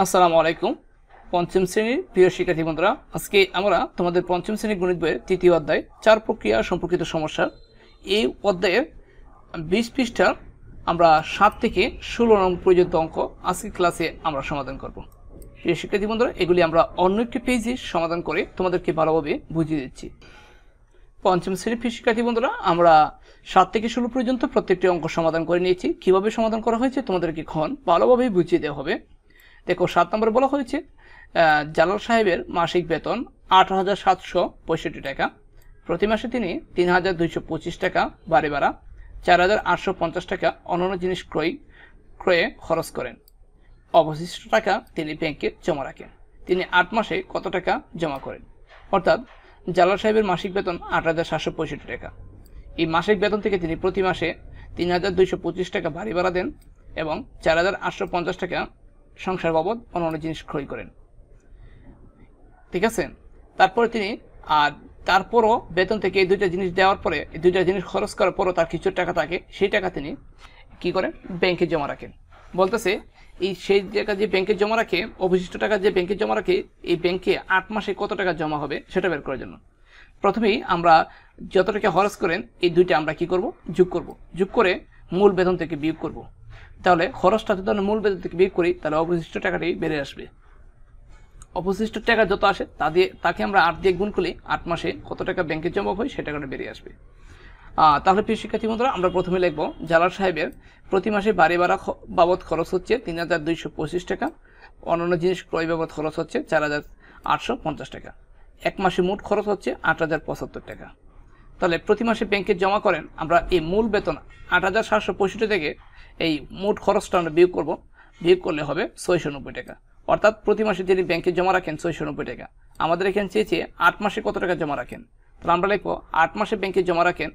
আসসালামু আলাইকুম। পঞ্চম শ্রেণীর প্রিয় শিক্ষার্থী বন্ধুরা, আজকে আমরা তোমাদের পঞ্চম শ্রেণীর গণিত বইয়ের তৃতীয় অধ্যায় চার প্রক্রিয়া সম্পর্কিত সমস্যা এই অধ্যায়ের 20 পৃষ্ঠার আমরা 7 থেকে 16 নং পর্যন্ত অঙ্ক আজকে ক্লাসে আমরা সমাধান করব। প্রিয় শিক্ষার্থী বন্ধুরা, এগুলি আমরা অন্য একটি পেজে সমাধান করে তোমাদেরকে ভালোভাবে বুঝিয়ে দিচ্ছি। পঞ্চম শ্রেণীর প্রিয় শিক্ষার্থী বন্ধুরা, আমরা 7 থেকে 16 পর্যন্ত প্রত্যেকটি অঙ্ক সমাধান করে নিয়েছি। কিভাবে সমাধান করা হয়েছে তোমাদেরকে এখন ভালোভাবে বুঝিয়ে দেওয়া হবে। দেখো, 7 নম্বরে বলা হয়েছে জালাল সাহেবের মাসিক বেতন 8,765 টাকা। প্রতি মাসে তিনি 3,225 টাকা বাড়ি ভাড়া, 4,850 টাকা অন্যান্য জিনিস ক্রয়ে খরচ করেন। অবশিষ্ট টাকা তিনি ব্যাংকে জমা রাখেন। তিনি 8 মাসে কত টাকা জমা করেন? অর্থাৎ জালাল সাহেবের মাসিক বেতন 8,765 টাকা। এই মাসিক বেতন থেকে তিনি প্রতি মাসে 3,225 টাকা বাড়ি ভাড়া দেন এবং 4,850 টাকা সংসার বাবদ অন্যান্য জিনিস ক্রয় করেন। ঠিক আছে, তারপরে তিনি তারপরও বেতন থেকে এই দুইটা জিনিস দেওয়ার পরে, এই দুইটা জিনিস খরচ করার পরও তার কিছু টাকা থাকে, সেই টাকা তিনি কি করেন? ব্যাংকে জমা রাখেন। বলতেছে এই সেই টাকা যে ব্যাংকে জমা রাখে, অবশিষ্ট টাকা যে ব্যাংকে জমা রাখে, এই ব্যাংকে 8 মাসে কত টাকা জমা হবে সেটা বের করার জন্য প্রথমেই আমরা যত টাকা খরচ করেন এই দুইটা আমরা কি করব? যোগ করে মূল বেতন থেকে বিয়োগ করব। তাহলে খরচটা যদি আমরা মূল বেতন থেকে বিয়োগ করি তাহলে অবশিষ্ট টাকাটি বেড়ে আসবে। অবশিষ্ট টাকা যত আসে তাকে আমরা 8 দিয়ে গুণ করলে 8 মাসে কত টাকা ব্যাংকে জমা হয় সে টাকাটা বেরিয়ে আসবে। তাহলে প্রিয় শিক্ষার্থী বন্ধুরা, আমরা প্রথমে লিখব জালাল সাহেবের প্রতি মাসে বাড়ি ভাড়া বাবদ খরচ হচ্ছে 3,225 টাকা, অন্যান্য জিনিস ক্রয় বাবদ খরচ হচ্ছে 4,850 টাকা। এক মাসে মোট খরচ হচ্ছে 8,075 টাকা। তাহলে প্রতি মাসে ব্যাংকে জমা করেন, আমরা এই মূল বেতন 8,765 থেকে এই মোট খরচটা আমরা বিয়োগ করব। বিয়োগ করলে হবে 690 টাকা। অর্থাৎ প্রতি মাসে যিনি ব্যাংকে জমা রাখেন 690 টাকা। আমাদের এখানে চেয়েছে 8 মাসে কত টাকা জমা রাখেন। তাহলে আমরা লিখবো 8 মাসে ব্যাংকে জমা রাখেন,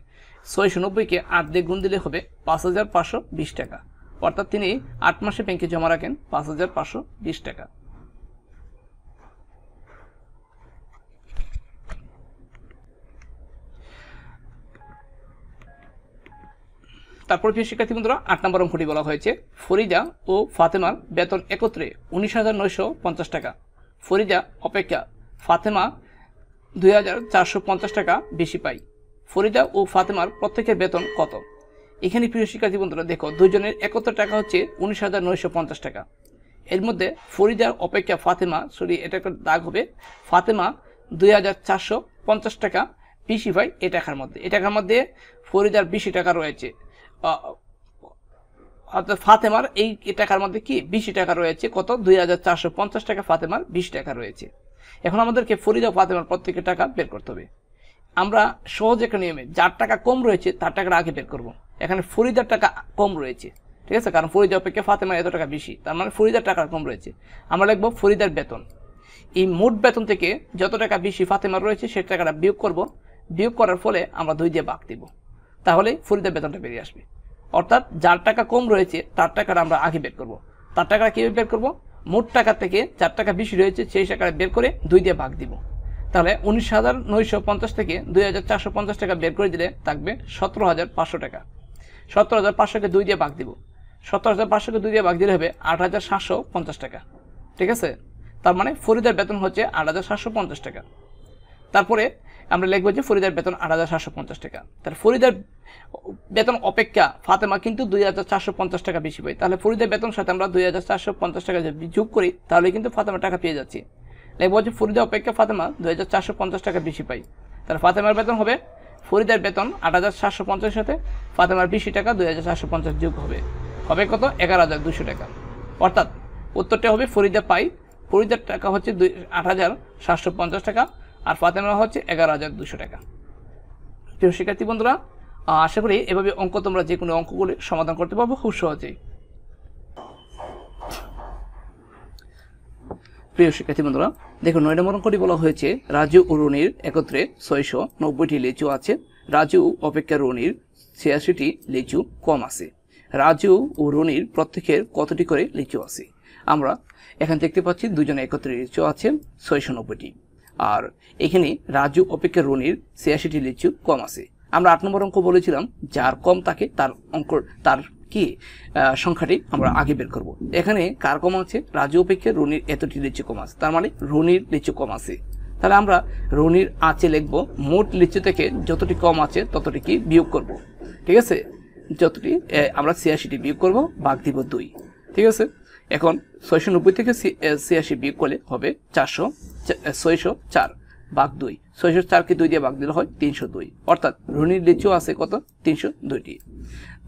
690-কে 8 দিয়ে গুণ দিলে হবে 5,520 টাকা। অর্থাৎ তিনি 8 মাসে ব্যাংকে জমা রাখেন 5,520 টাকা। তারপর প্রিয় শিক্ষার্থী বন্ধুরা, 8 নম্বর অঙ্কটি বলা হয়েছে ফরিদা ও ফাতেমার বেতন একত্রে 19,950 টাকা। ফরিদা অপেক্ষা ফাতেমা 2,450 টাকা বেশি পায়। ফরিদা ও ফাতেমার প্রত্যেকের বেতন কত? এখানে প্রিয় শিক্ষার্থী বন্ধুরা দেখো, দুজনের একত্র টাকা হচ্ছে 19,950 টাকা। এর মধ্যে ফরিদার অপেক্ষা ফাতেমা, এটা একটা দাগ হবে, ফাতেমা 2,450 টাকা বেশি পায় এই টাকার মধ্যে। এই টাকার মধ্যে ফরিদার বেশি টাকা রয়েছে, অর্থাৎ ফাতেমার এই টাকার মধ্যে কি 20 টাকা রয়েছে। কত? 2,450 টাকা ফাতেমার 20 টাকা রয়েছে। এখন আমাদেরকে ফরিদা ও ফাতেমার প্রত্যেকের টাকা বের করতে হবে। আমরা সহজ একটা নিয়মে যার টাকা কম রয়েছে তার টাকাটা আগে বের করব। এখানে ফরিদার টাকা কম রয়েছে, ঠিক আছে, কারণ ফরিদা অপেক্ষা ফাতেমার এত টাকা বেশি, তার মানে ফরিদার টাকা কম রয়েছে। আমরা লিখবো ফরিদার বেতন। এই মোট বেতন থেকে যত টাকা বেশি ফাতেমার রয়েছে সেই টাকাটা বিয়োগ করব। বিয়োগ করার ফলে আমরা 2 দিয়ে ভাগ দিব, তাহলে ফরিদার বেতনটা বেরিয়ে আসবে। অর্থাৎ যার টাকা কম রয়েছে তার টাকাটা আমরা আগে বের করব। তার টাকাটা কীভাবে বের করব? মোট টাকা থেকে যার টাকা বেশি রয়েছে সেই টাকাটা বের করে 2 দিয়ে ভাগ দিব। তাহলে 19,950 থেকে 2,450 টাকা বের করে দিলে থাকবে 17,500 টাকা। 17,500-কে 2 দিয়ে ভাগ দিব। 17,500-কে 2 দিয়ে ভাগ দিলে হবে 8,750 টাকা। ঠিক আছে, তার মানে ফরিদার বেতন হচ্ছে 8,750 টাকা। তারপরে আমরা লিখবো যে ফরিদার বেতন 8,750 টাকা। তার ফরিদার বেতন অপেক্ষা ফাতেমা কিন্তু 2,450 টাকা বেশি পাই। তাহলে ফরিদার বেতনের সাথে আমরা 2,450 টাকা যদি যোগ করি তাহলে কিন্তু ফাতেমার টাকা পেয়ে যাচ্ছি। লিখবো যে ফরিদা অপেক্ষা ফাতেমা 2,450 টাকা বেশি পাই। তার ফাতেমার বেতন হবে, ফরিদার বেতন 8,750 সাথে ফাতেমার 20 টাকা 2,450 যোগ হবে কত? 11,200 টাকা। অর্থাৎ উত্তরটা হবে ফরিদা পাই, ফরিদার টাকা হচ্ছে 8,750 টাকা আর ফাতেমা হচ্ছে 11,200 টাকা। প্রিয় শিক্ষার্থী বন্ধুরা, আশা করি এভাবে অঙ্ক তোমরা যে কোনো অঙ্কগুলি সমাধান করতে পারবো খুব সহজেই। প্রিয় শিক্ষার্থী বন্ধুরা দেখো, 9 নম্বর অঙ্কটি বলা হয়েছে রাজু ও রনির একত্রে 690টি লিচু আছে। রাজু অপেক্ষা রনির 86টি লিচু কম আছে। রাজু ও রনির প্রত্যেকের কতটি করে লিচু আছে? আমরা এখানে দেখতে পাচ্ছি দুজনে একত্রে লিচু আছে 690টি, আর এখানে রাজু অপেক্ষা রনির 86টি লিচু কম আছে। আমরা 8 নম্বর অঙ্ক বলেছিলাম যার কম থাকে তার কি সংখ্যাটি আমরা আগে বের করব। এখানে কার কম আছে? রাজু অপেক্ষা রনির এতটি লিচু কম আছে, তার মানে রনির লিচু কম আছে। তাহলে আমরা রনির আছে লিখবো, মোট লিচু থেকে যতটি কম আছে ততটি কি বিয়োগ করব। ঠিক আছে, যতটি আমরা 86টি বিয়োগ করব, ভাগ দিব 2। ঠিক আছে, এখন 690 থেকে 86 বিয়োগ করলে হবে 604 ভাগ 2। 604কে 2 দিয়ে ভাগ দিলে হয় 302, অর্থাৎ রনির লিচু আছে কত? 302টি।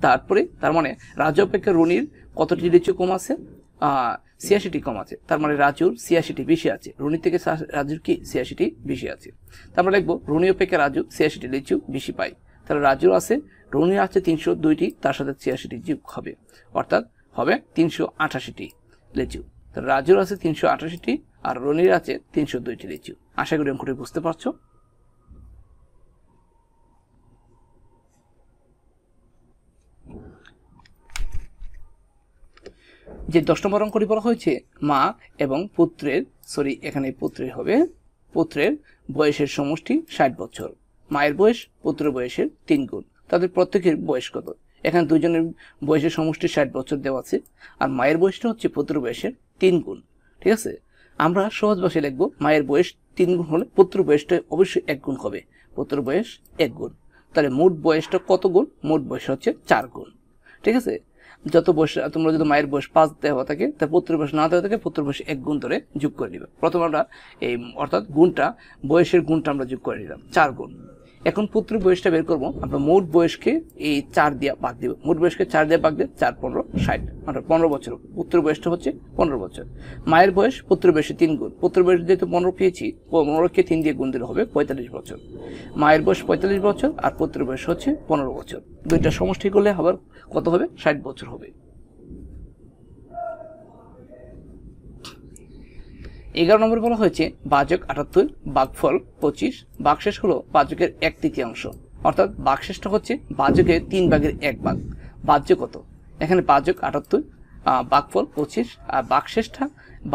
তারপরে তার মানে রাজু অপেক্ষা রনির কতটি লিচু কম আছে? 86টি কম আছে, তার মানে রাজুর 86টি বেশি আছে, রনির থেকে রাজুর কি 86টি বেশি আছে। তারপরে লিখবো রনি অপেক্ষা রাজু 86টি লিচু বেশি পায়। তাহলে রাজুর আছে, রনির আছে 302টি, তার সাথে 86টি যোগ হবে, অর্থাৎ হবে 388টি লিচু। তাহলে রাজুর আছে 388টি আর রনির আছে 302টি লিচু। আশা করি অঙ্কটি বুঝতে পারছো। যে 10 নম্বর অঙ্কটি বলা হয়েছে মা এবং পুত্রের, এখানে পুত্রের হবে, পুত্রের বয়সের সমষ্টি 60 বছর। মায়ের বয়স পুত্রের বয়সের 3 গুণ। তাদের প্রত্যেকের বয়স কত? এখানে দুজনের বয়সের সমষ্টি 60 বছর দেওয়া আছে, আর মায়ের বয়সটা হচ্ছে পুত্রের বয়সের 3 গুণ। ঠিক আছে, আমরা সহজ ভাষায় লিখবো মায়ের বয়স 3 গুণ হলে পুত্র বয়সটা অবশ্যই 1 গুণ হবে, পুত্র বয়স 1 গুণ। তাহলে মোট বয়সটা কত গুণ? মোট বয়স হচ্ছে 4 গুণ। ঠিক আছে, যত বয়স তোমরা যদি মায়ের বয়স 5 দেওয়া থাকে, তা পুত্রের বয়স না দেওয়া থাকে পুত্রের বয়স 1 গুণ ধরে যোগ করে নিবে। প্রথমে আমরা এই অর্থাৎ গুণটা, বয়সের গুণটা আমরা যোগ করে নিলাম 4 গুণ। এখন পুত্রের বয়সটা বের করবো, আমরা মোট বয়সকে এই 4 দিয়ে ভাগ দিব। মোট বয়সকে 4 দিয়ে ভাগ দিয়ে 4 15 60, মানে 15 বছর। পুত্রের বয়সটা হচ্ছে 15 বছর। মায়ের বয়স পুত্রের বয়সে 3 গুণ। পুত্রের বয়স যেহেতু 15 পেয়েছি, 15কে 3 দিয়ে গুণ দিলে হবে 45 বছর। মায়ের বয়স 45 বছর আর পুত্রের বয়স হচ্ছে 15 বছর। দুইটা সমষ্টি করলে আবার কত হবে? 60 বছর হবে। 11 নম্বর বলা হয়েছে ভাজক 78, ভাগফল 25, ভাগশেষ হলো ভাজকের 1/3, অর্থাৎ ভাগশেষটা হচ্ছে ভাজকের 3 ভাগের 1 ভাগ। ভাজ্য কত? এখানে ভাজক 78, ভাগফল 25 আর ভাগশেষটা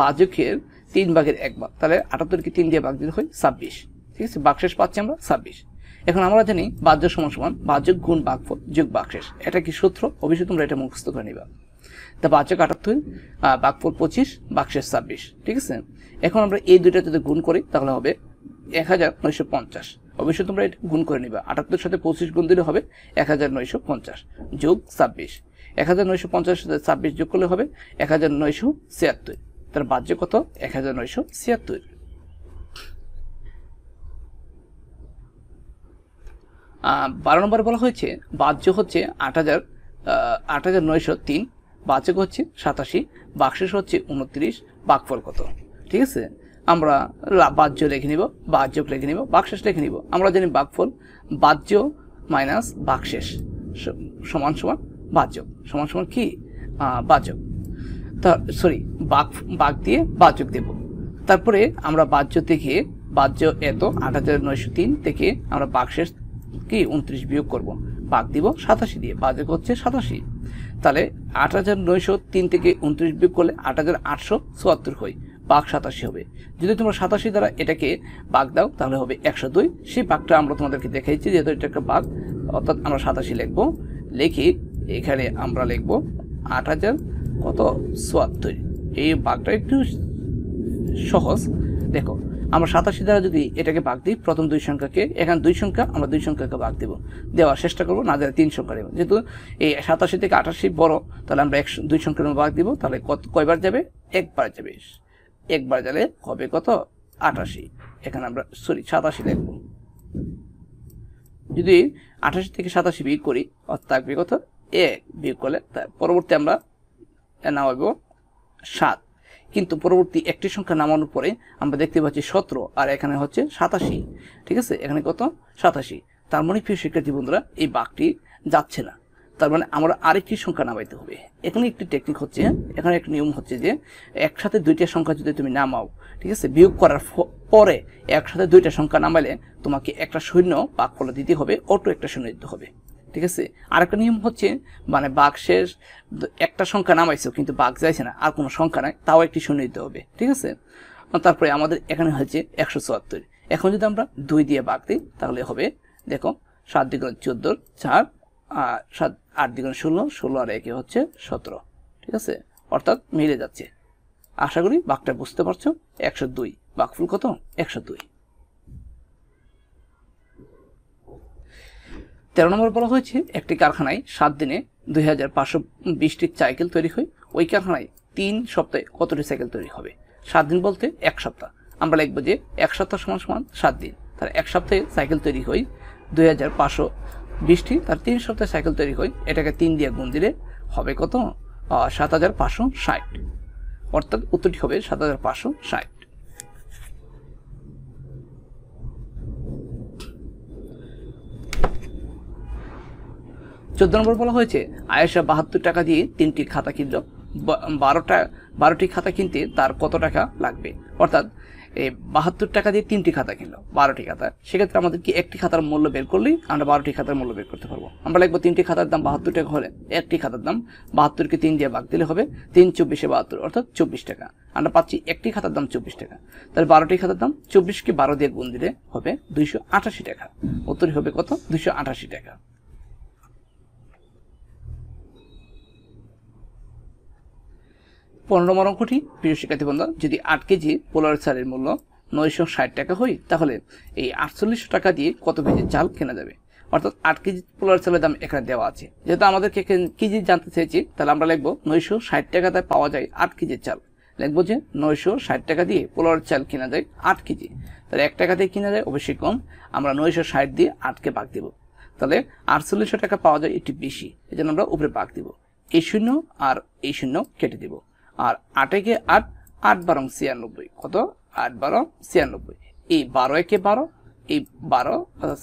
ভাজকের 3 ভাগের 1 ভাগ। তাহলে 78কে 3 দিয়ে ভাগ দিতে হয় 26। ঠিক আছে, ভাগশেষ পাচ্ছি আমরা 26। এখন আমরা জানি ভাজ্য সমান সমান ভাজক গুণ ভাগফল যোগ ভাগশেষ। এটা কি সূত্র? অবশ্যই তোমরা এটা মুখস্থ করে নিবা। তা ভাজক 78, ভাগফল 25, ভাগশেষ 26। ঠিক আছে, এখন আমরা এই দুইটা যদি গুণ করি তাহলে হবে 1950। অবশ্যই তোমরা এটা গুণ করে নিবা। 78 সাথে 25 গুণ দিলে হবে 1950 যোগ 26। 1950 সাথে 26 যোগ করলে হবে 1976। তার ভাজ্য কত? 1976। 12 নম্বরে বলা হয়েছে ভাজ্য হচ্ছে 8903, ভাজক হচ্ছে 87, ভাগশেষ হচ্ছে 29, ভাগফল কত? ঠিক আছে, আমরা ভাজ্য লিখে নিব, ভাজক লিখে নিব, ভাগশেষ লিখে নিব। আমরা জানি ভাগফল ভাজ্য মাইনাস ভাগশেষ সমান সমান ভাজক, সমান সমান কি? ভাজক। ভাগ দিয়ে ভাজক দেব। তারপরে আমরা ভাজ্য থেকে ভাজ্য এত 8903 থেকে আমরা ভাগশেষ কি 29 বিয়োগ করব, ভাগ দিব 87 দিয়ে, ভাজক হচ্ছে 87। তাহলে 8903 থেকে 29 বিয়োগ করলে 8874 হয়, ভাগ 87 হবে। যদি তোমরা 87 দ্বারা এটাকে ভাগ দাও তাহলে হবে 102। সেই ভাগটা আমরা তোমাদেরকে দেখাইছি, যেহেতু এটা একটা ভাগ, অর্থাৎ আমরা 87 লিখবো। লিখি এখানে আমরা লিখবো 8074। এই ভাগটা একটু সহজ। দেখো, আমরা 87 দ্বারা যদি এটাকে ভাগ দিই, প্রথম 2 সংখ্যাকে, এখানে 2 সংখ্যা, আমরা 2 সংখ্যাকে ভাগ দেব, দেওয়ার চেষ্টা করবো, না যারা 3 সংখ্যা দেবো। যেহেতু এই 87 থেকে 88 বড়, তাহলে আমরা 2 সংখ্যার ভাগ দিব। তাহলে কয়বার যাবে? একবার যাবে। একবার গেলে হবে কত? 88। এখানে আমরা 87 লিখব। যদি 88 থেকে 87 বিয়োগ করি, অর্থাৎ থাকবে কত? 1 বিয়োগ করলে পরবর্তী আমরা নামাবো 7। কিন্তু পরবর্তী একটি সংখ্যা নামানোর পরে আমরা দেখতে পাচ্ছি 17 আর এখানে হচ্ছে 87। ঠিক আছে, এখানে কত? 87। তার মানে প্রিয় শিক্ষার্থী বন্ধুরা, এই ভাগটি যাচ্ছে না। তার মানে আমরা আরেকটি সংখ্যা নামাইতে হবে। এখানে একটি টেকনিক হচ্ছে, এখানে একটা নিয়ম হচ্ছে যে একসাথে 2টা সংখ্যা যদি তুমি নামাও, ঠিক আছে, বিয়োগ করার পরে একসাথে 2টা সংখ্যা নামাইলে তোমাকে একটা শূন্য ভাগফল দিতে হবে, অটো একটা শূন্য দিতে হবে। ঠিক আছে, আরেকটা নিয়ম হচ্ছে মানে ভাগশেষ একটা সংখ্যা নামাইছো কিন্তু ভাগ যাইছে না, আর কোনো সংখ্যা নাই, তাও একটি শূন্য দিতে হবে। ঠিক আছে, তারপরে আমাদের এখানে হচ্ছে 174। এখন যদি আমরা 2 দিয়ে ভাগ দিই তাহলে হবে, দেখো, 7 × 14, 4, 8 দ্বিগুণ 16, 16 আর 1 হচ্ছে 17, ঠিক আছে, অর্থাৎ মিলে যাচ্ছে। আশা করি ভাগটা বুঝতে পারছো। 102, ভাগফল কত? 102। 13 নম্বর বলা হয়েছে একটি কারখানায় 7 দিনে 2520টি সাইকেল তৈরি হয়, ওই কারখানায় 3 সপ্তাহে কতটি সাইকেল তৈরি হবে? 7 দিন বলতে 1 সপ্তাহ, আমরা লিখবো যে 1 সপ্তাহ সমান 7 দিন, তাহলে 1 সপ্তাহে সাইকেল তৈরি হয় 2520টি, তার 3 সপ্তাহে সাইকেল তৈরি হয়, এটাকে 3 দিয়ে গুণ দিলে হবে কত? 7560, অর্থাৎ উত্তরটি হবে 7560। 14 নম্বর বলা হয়েছে আয়েশা 72 টাকা দিয়ে 3টি খাতা কিনল, 12টি খাতা কিনতে তার কত টাকা লাগবে? অর্থাৎ 72 টাকা দিয়ে 3টি খাতা কিনলো, 12টি খাতা, সেক্ষেত্রে আমাদের কি একটি খাতার মূল্য বের করলেই আমরা 12টি খাতার মূল্য বের করতে পারবো। আমরা লিখবো 3টি খাতার দাম 72 টাকা হলে একটি খাতার দাম 72কে 3 দিয়ে ভাগ দিলে হবে 3 24 72, অর্থাৎ 24 টাকা। আমরা পাচ্ছি একটি খাতার দাম 24 টাকা, তাহলে 12টি খাতার দাম 24কে 12 দিয়ে গুণ দিলে হবে 288 টাকা। উত্তরই হবে কত? 288 টাকা। 15 নম্বর অঙ্কটি, প্রিয় শিক্ষার্থী বন্ধুরা, যদি 8 কেজি পোলার চালের মূল্য 960 টাকা হয়, তাহলে এই 4800 টাকা দিয়ে কত কেজি চাল কেনা যাবে? অর্থাৎ 8 কেজি পোলার চালের দাম এখানে দেওয়া আছে, যেহেতু আমাদেরকে কেজি জানতে চেয়েছি, তাহলে আমরা লিখবো 960 টাকাতে পাওয়া যায় 8 কেজি চাল, লিখবো যে 960 টাকা দিয়ে পোলার চাল কেনা যায় 8 কেজি, তাহলে 1 টাকা দিয়ে কেনা যায় অবশ্যই কম, আমরা 960 দিয়ে 8কে ভাগ দিব, তাহলে 4800 টাকা পাওয়া যায় একটু বেশি, এই জন্য আমরা উপরে ভাগ দিব, এই শূন্য আর এই শূন্য কেটে দিব, আর 8 কে 8, 8 12 96, কত? 8 12 96, এই 12 একে 12, এই 12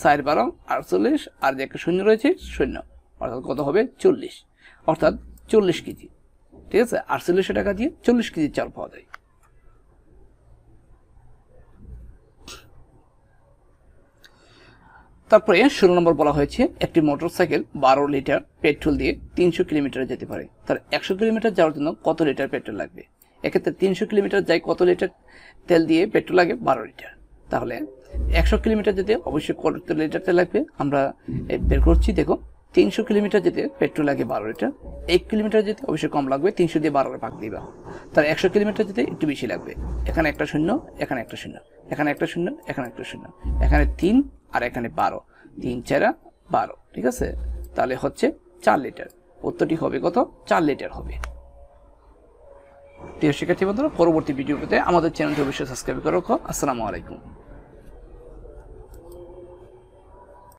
4 12 48, আর যে একটা শূন্য রয়েছে শূন্য, অর্থাৎ কত হবে? 40, অর্থাৎ 40 কেজি, ঠিক আছে, 4800 টাকা দিয়ে 40 কেজি চাল পাওয়া যায়। তারপরে 16 নম্বর বলা হয়েছে একটি মোটরসাইকেল 12 লিটার পেট্রোল দিয়ে 300 কিলোমিটার যেতে পারে, তার 100 কিলোমিটার যাওয়ার জন্য কত লিটার পেট্রোল লাগবে? এক্ষেত্রে 300 কিলোমিটার যায় কত লিটার তেল দিয়ে? পেট্রোল লাগে 12 লিটার, তাহলে 100 কিলোমিটার যেতে অবশ্যই কত লিটার তেল লাগবে? আমরা বের করছি, দেখো 300 কিলোমিটার যেতে পেট্রোল লাগে 12 লিটার, 1 কিলোমিটার যেতে অবশ্যই কম লাগবে, 300 দিয়ে 12 ভাগ দিবা, তার 100 কিলোমিটার যেতে একটু বেশি লাগবে, এখানে একটা শূন্য, এখানে একটা শূন্য, এখানে একটা শূন্য, এখানে একটা শূন্য, এখানে 3 আর এখানে 12, 3 4 12, ঠিক আছে, তাহলে হচ্ছে 4 লিটার। উত্তরটি হবে কত? 4 লিটার হবে। প্রিয় শিক্ষার্থী বন্ধুরা, পরবর্তী ভিডিও পেতে আমাদের চ্যানেলটি অবশ্যই সাবস্ক্রাইব করে রাখো। আসসালামু আলাইকুম।